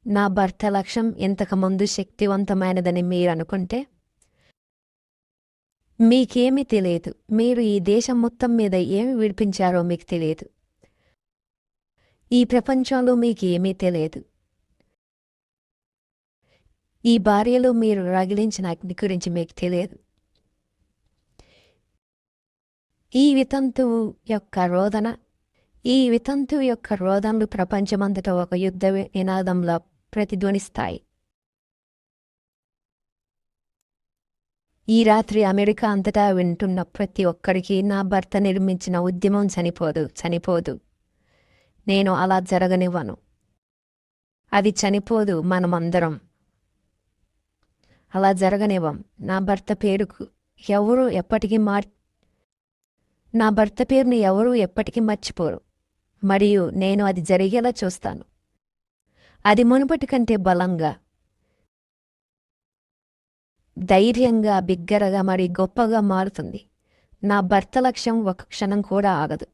నా భర్త లక్ష్యం ఇంతకుముందు శక్తివంతమైనదని మీరనుకుంటే మీకేమీ తెలియదు. మీరు ఈ దేశం మొత్తం మీద ఏమి విడిపించారో మీకు తెలియదు. ఈ ప్రపంచంలో మీకేమీ తెలియదు. ఈ భార్యలో మీరు రగిలించిన అగ్ని గురించి మీకు తెలియదు. ఈ వితంతువు యొక్క రోదనలు ప్రపంచమంతటా ఒక యుద్ధ నినాదంలో ప్రతిధ్వనిస్తాయి. ఈ రాత్రి అమెరికా అంతటా వింటున్న ప్రతి ఒక్కరికి నా భర్త నిర్మించిన ఉద్యమం చనిపోదు. నేను అలా జరగనివ్వను. అది చనిపోదు. మనమందరం అలా జరగనివ్వం. నా భర్త పేరుని ఎవరూ ఎప్పటికీ మర్చిపోరు. మరియు నేను అది జరిగేలా చూస్తాను. అది మునుపటి కంటే బలంగా, ధైర్యంగా, బిగ్గరగా మరి గొప్పగా మారుతుంది. నా భర్త లక్ష్యం ఒక క్షణం కూడా ఆగదు.